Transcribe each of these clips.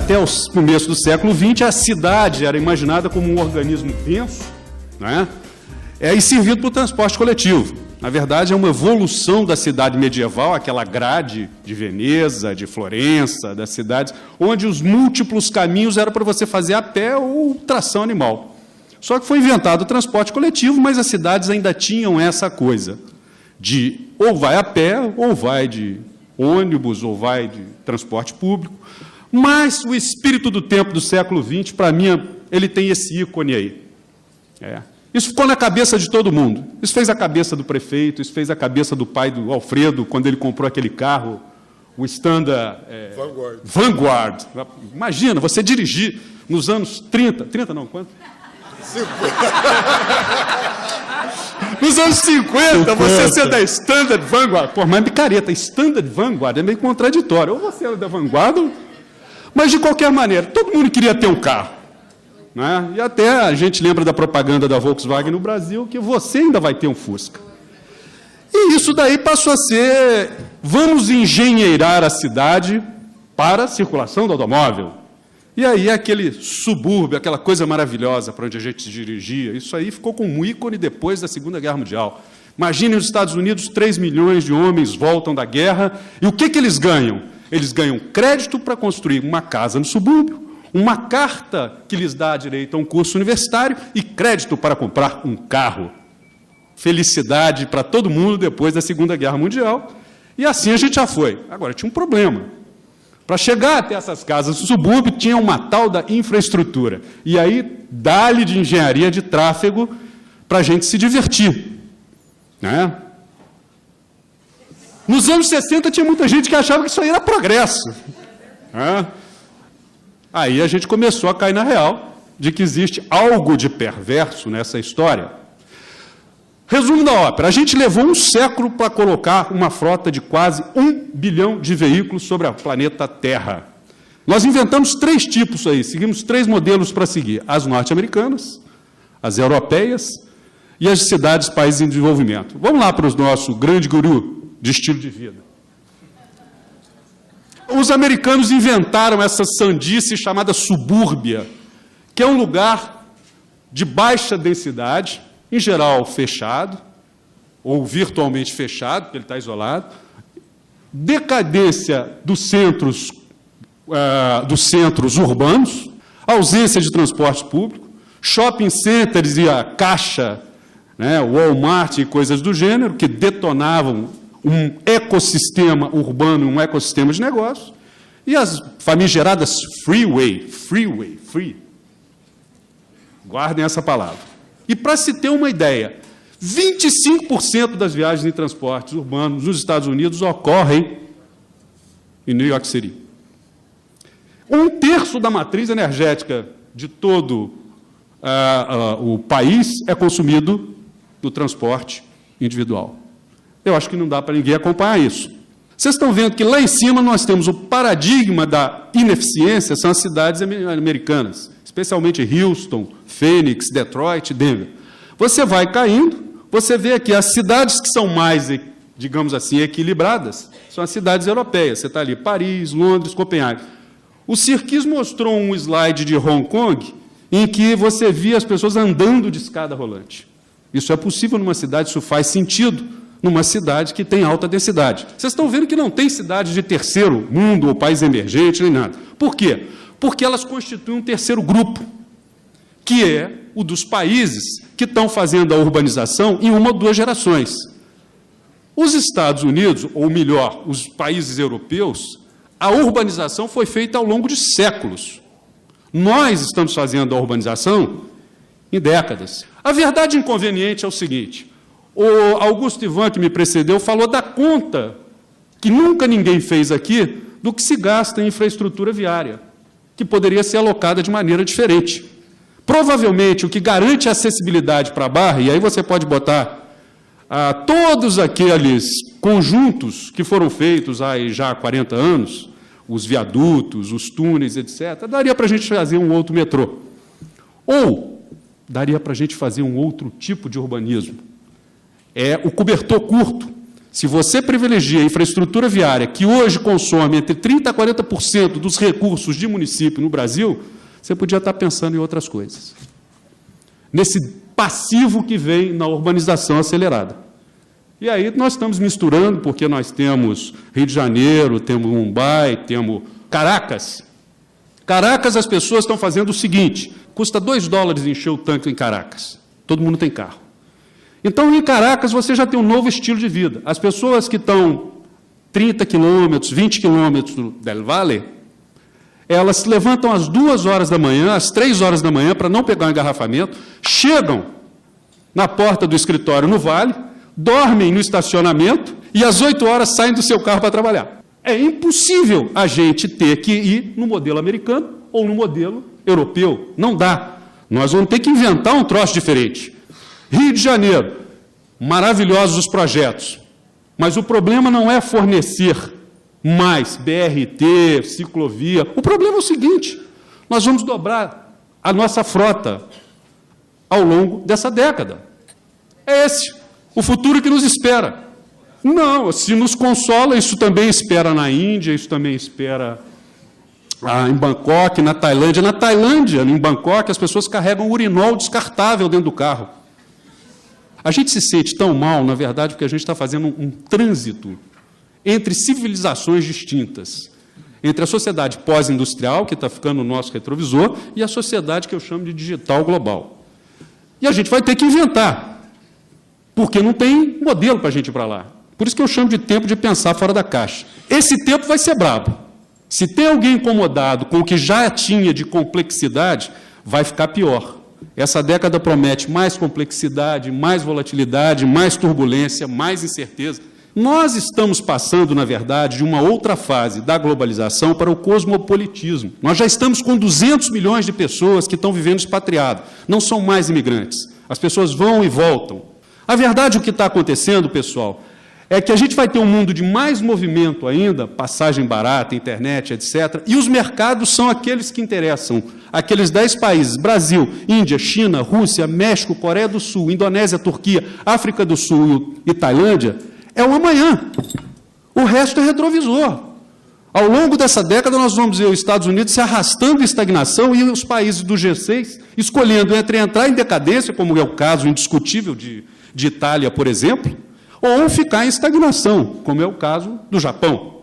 até o começo do século XX, a cidade era imaginada como um organismo denso, né? E servido para o transporte coletivo. Na verdade, é uma evolução da cidade medieval, aquela grade de Veneza, de Florença, das cidades, onde os múltiplos caminhos eram para você fazer a pé ou tração animal. Só que foi inventado o transporte coletivo, mas as cidades ainda tinham essa coisa de ou vai a pé, ou vai de ônibus, ou vai de transporte público. Mas o espírito do tempo do século XX, para mim, ele tem esse ícone aí. Isso ficou na cabeça de todo mundo. Isso fez a cabeça do prefeito, isso fez a cabeça do pai do Alfredo, quando ele comprou aquele carro, o Standard Vanguard. Imagina, você dirigir nos anos 30 não, quanto? 50. Nos anos 50, você ser da Standard Vanguard. Pô, mas picareta, Standard Vanguard é meio contraditório. Ou você era da vanguarda, mas, de qualquer maneira, todo mundo queria ter um carro. Né? E até a gente lembra da propaganda da Volkswagen no Brasil, que você ainda vai ter um Fusca. E isso daí passou a ser, vamos engenheirar a cidade para a circulação do automóvel. E aí aquele subúrbio, aquela coisa maravilhosa para onde a gente se dirigia, isso aí ficou como um ícone depois da Segunda Guerra Mundial. Imagine nos Estados Unidos, 3 milhões de homens voltam da guerra, e o que eles ganham? Eles ganham crédito para construir uma casa no subúrbio, uma carta que lhes dá direito a um curso universitário e crédito para comprar um carro. Felicidade para todo mundo depois da Segunda Guerra Mundial. E assim a gente já foi. Agora, tinha um problema. Para chegar até essas casas do subúrbio, tinha uma tal da infraestrutura. E aí, dá-lhe de engenharia de tráfego para a gente se divertir. Né? Nos anos 60, tinha muita gente que achava que isso aí era progresso. Né? Aí a gente começou a cair na real de que existe algo de perverso nessa história. Resumo da ópera. A gente levou um século para colocar uma frota de quase 1 bilhão de veículos sobre o planeta Terra. Nós inventamos 3 tipos aí, seguimos 3 modelos para seguir. As norte-americanas, as europeias e as cidades países em desenvolvimento. Vamos lá para o nosso grande guru de estilo de vida. Os americanos inventaram essa sandice chamada subúrbia, que é um lugar de baixa densidade, em geral fechado, ou virtualmente fechado, porque ele está isolado, decadência dos centros urbanos, ausência de transporte público, shopping centers e a Caixa, né, Walmart e coisas do gênero, que detonavam um ecossistema urbano, um ecossistema de negócio, e as famigeradas free. Guardem essa palavra. E, para se ter uma ideia, 25% das viagens em transportes urbanos nos Estados Unidos ocorrem em New York City. 1/3 da matriz energética de todo o país é consumido no transporte individual. Eu acho que não dá para ninguém acompanhar isso. Vocês estão vendo que lá em cima nós temos o paradigma da ineficiência, são as cidades americanas, especialmente Houston, Phoenix, Detroit, Denver. Você vai caindo, você vê aqui as cidades que são mais, digamos assim, equilibradas, são as cidades europeias. Você está ali, Paris, Londres, Copenhague. O Sirkis mostrou um slide de Hong Kong em que você via as pessoas andando de escada rolante. Isso é possível numa cidade, isso faz sentido numa cidade que tem alta densidade. Vocês estão vendo que não tem cidade de terceiro mundo ou país emergente, nem nada. Por quê? Porque elas constituem um terceiro grupo, que é o dos países que estão fazendo a urbanização em 1 ou 2 gerações. Os Estados Unidos, ou melhor, os países europeus, a urbanização foi feita ao longo de séculos. Nós estamos fazendo a urbanização em décadas. A verdade inconveniente é o seguinte: o Augusto Ivan, que me precedeu, falou da conta que nunca ninguém fez aqui do que se gasta em infraestrutura viária, que poderia ser alocada de maneira diferente. Provavelmente, o que garante a acessibilidade para a Barra, e aí você pode botar todos aqueles conjuntos que foram feitos há já 40 anos, os viadutos, os túneis, etc., daria para a gente fazer um outro metrô. Ou daria para a gente fazer um outro tipo de urbanismo. É o cobertor curto. Se você privilegia a infraestrutura viária, que hoje consome entre 30% a 40% dos recursos de município no Brasil, você podia estar pensando em outras coisas. Nesse passivo que vem na urbanização acelerada. E aí nós estamos misturando, porque nós temos Rio de Janeiro, temos Mumbai, temos Caracas. Caracas, as pessoas estão fazendo o seguinte, custa $2 encher o tanque em Caracas. Todo mundo tem carro. Então, em Caracas, você já tem um novo estilo de vida. As pessoas que estão 30 quilômetros, 20 quilômetros del Valle, elas se levantam às 2 horas da manhã, às 3 horas da manhã, para não pegar um engarrafamento, chegam na porta do escritório no Vale, dormem no estacionamento e às 8 horas saem do seu carro para trabalhar. É impossível a gente ter que ir no modelo americano ou no modelo europeu. Não dá. Nós vamos ter que inventar um troço diferente. Rio de Janeiro, maravilhosos os projetos, mas o problema não é fornecer mais BRT, ciclovia. O problema é o seguinte, nós vamos dobrar a nossa frota ao longo dessa década. É esse o futuro que nos espera. Não, se nos consola, isso também espera na Índia, isso também espera em Bangkok, na Tailândia. Na Tailândia, em Bangkok, as pessoas carregam urinol descartável dentro do carro. A gente se sente tão mal, na verdade, porque a gente está fazendo um trânsito entre civilizações distintas. Entre a sociedade pós-industrial, que está ficando no nosso retrovisor, e a sociedade que eu chamo de digital global. E a gente vai ter que inventar, porque não tem modelo para a gente ir para lá. Por isso que eu chamo de tempo de pensar fora da caixa. Esse tempo vai ser brabo. Se tem alguém incomodado com o que já tinha de complexidade, vai ficar pior. Essa década promete mais complexidade, mais volatilidade, mais turbulência, mais incerteza. Nós estamos passando, na verdade, de uma outra fase da globalização para o cosmopolitismo. Nós já estamos com 200 milhões de pessoas que estão vivendo expatriado. Não são mais imigrantes. As pessoas vão e voltam. A verdade, o que está acontecendo, pessoal, é que a gente vai ter um mundo de mais movimento ainda, passagem barata, internet, etc. E os mercados são aqueles que interessam. Aqueles 10 países, Brasil, Índia, China, Rússia, México, Coreia do Sul, Indonésia, Turquia, África do Sul e Tailândia, é o amanhã. O resto é retrovisor. Ao longo dessa década, nós vamos ver os Estados Unidos se arrastando em estagnação e os países do G6 escolhendo entre entrar em decadência, como é o caso indiscutível de Itália, por exemplo, ou ficar em estagnação, como é o caso do Japão.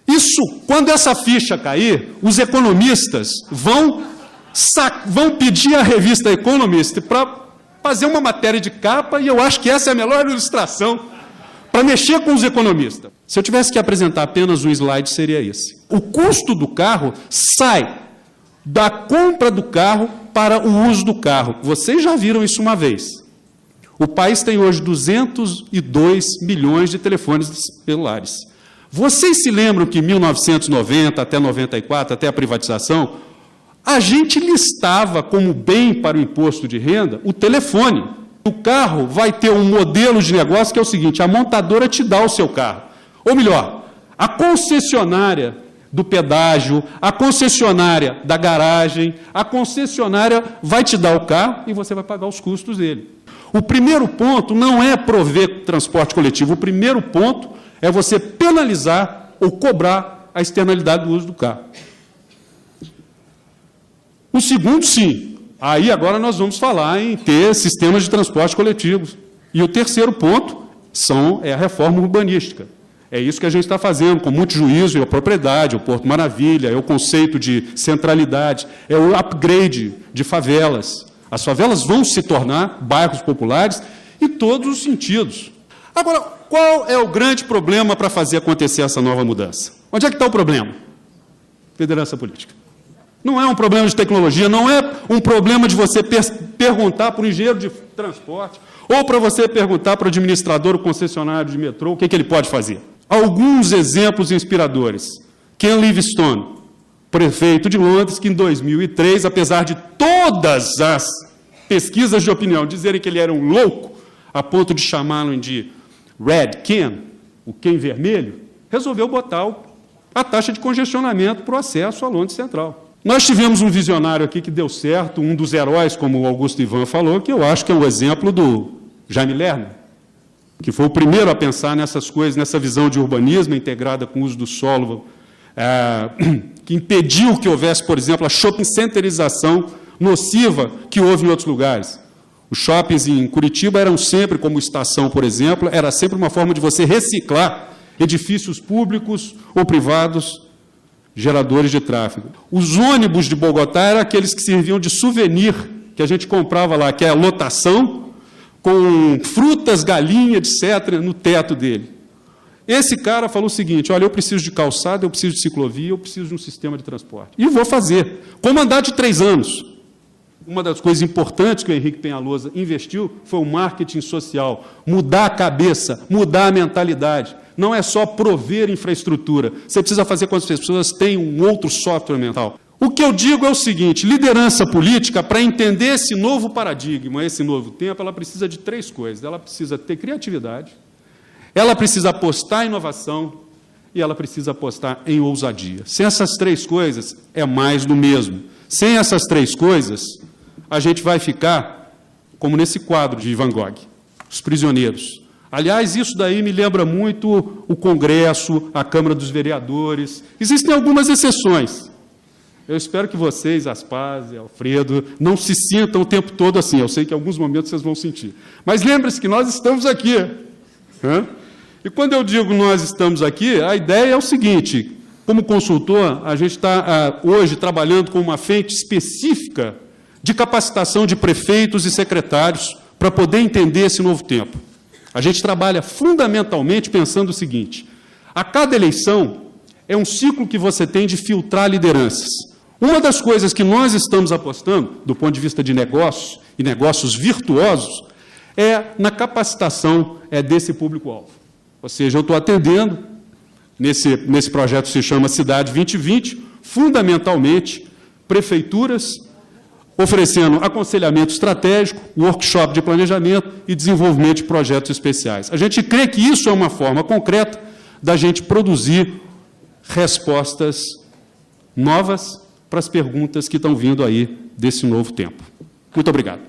Isso, quando essa ficha cair, os economistas vão pedir à revista Economist para fazer uma matéria de capa, e eu acho que essa é a melhor ilustração para mexer com os economistas. Se eu tivesse que apresentar apenas um slide, seria esse. O custo do carro sai da compra do carro para o uso do carro. Vocês já viram isso uma vez. O país tem hoje 202 milhões de telefones celulares. Vocês se lembram que em 1990 até 94, até a privatização, a gente listava como bem para o imposto de renda o telefone. O carro vai ter um modelo de negócio que é o seguinte, a montadora te dá o seu carro. Ou melhor, a concessionária do pedágio, a concessionária da garagem, a concessionária vai te dar o carro e você vai pagar os custos dele. O primeiro ponto não é prover transporte coletivo, o primeiro ponto é você penalizar ou cobrar a externalidade do uso do carro. O segundo, sim. Aí agora nós vamos falar em ter sistemas de transporte coletivos. E o terceiro ponto é a reforma urbanística. É isso que a gente está fazendo, com muito juízo, é a propriedade, é o Porto Maravilha, é o conceito de centralidade, é o upgrade de favelas. As favelas vão se tornar bairros populares em todos os sentidos. Agora, qual é o grande problema para fazer acontecer essa nova mudança? Onde é que está o problema? Liderança política. Não é um problema de tecnologia, não é um problema de você perguntar para o engenheiro de transporte ou para você perguntar para o administrador, o concessionário de metrô, o que ele pode fazer. Alguns exemplos inspiradores. Ken Livingstone, prefeito de Londres, que em 2003, apesar de todas as pesquisas de opinião dizerem que ele era um louco, a ponto de chamá-lo de Red Ken, o Ken vermelho, resolveu botar a taxa de congestionamento para o acesso a Londres Central. Nós tivemos um visionário aqui que deu certo, um dos heróis, como o Augusto Ivan falou, que eu acho que é o exemplo do Jaime Lerner. que foi o primeiro a pensar nessas coisas, nessa visão de urbanismo integrada com o uso do solo, que impediu que houvesse, por exemplo, a shopping centerização nociva que houve em outros lugares. Os shoppings em Curitiba eram sempre, como Estação, por exemplo, era sempre uma forma de você reciclar edifícios públicos ou privados geradores de tráfego. Os ônibus de Bogotá eram aqueles que serviam de souvenir, que a gente comprava lá, que é a lotação, com frutas, galinha, etc., no teto dele. Esse cara falou o seguinte: olha, eu preciso de calçada, eu preciso de ciclovia, eu preciso de um sistema de transporte. E vou fazer. Com mandato de 3 anos. Uma das coisas importantes que o Henrique Peñalosa investiu foi o marketing social. Mudar a cabeça, mudar a mentalidade. Não é só prover infraestrutura. Você precisa fazer com que as pessoas tenham um outro software mental. O que eu digo é o seguinte: liderança política, para entender esse novo paradigma, esse novo tempo, ela precisa de 3 coisas. Ela precisa ter criatividade, ela precisa apostar em inovação e ela precisa apostar em ousadia. Sem essas 3 coisas, é mais do mesmo. Sem essas 3 coisas, a gente vai ficar como nesse quadro de Van Gogh, Os Prisioneiros. Aliás, isso daí me lembra muito o Congresso, a Câmara dos Vereadores. Existem algumas exceções. Eu espero que vocês, Aspaz e Alfredo, não se sintam o tempo todo assim. Eu sei que em alguns momentos vocês vão sentir. Mas lembre-se que nós estamos aqui. E quando eu digo nós estamos aqui, a ideia é o seguinte: como consultor, a gente está hoje trabalhando com uma frente específica de capacitação de prefeitos e secretários para poder entender esse novo tempo. A gente trabalha fundamentalmente pensando o seguinte: a cada eleição é um ciclo que você tem de filtrar lideranças. Uma das coisas que nós estamos apostando, do ponto de vista de negócios, e negócios virtuosos, é na capacitação desse público-alvo. Ou seja, eu estou atendendo, nesse projeto que se chama Cidade 2020, fundamentalmente, prefeituras, oferecendo aconselhamento estratégico, workshop de planejamento e desenvolvimento de projetos especiais. A gente crê que isso é uma forma concreta da gente produzir respostas novas para as perguntas que estão vindo aí desse novo tempo. Muito obrigado.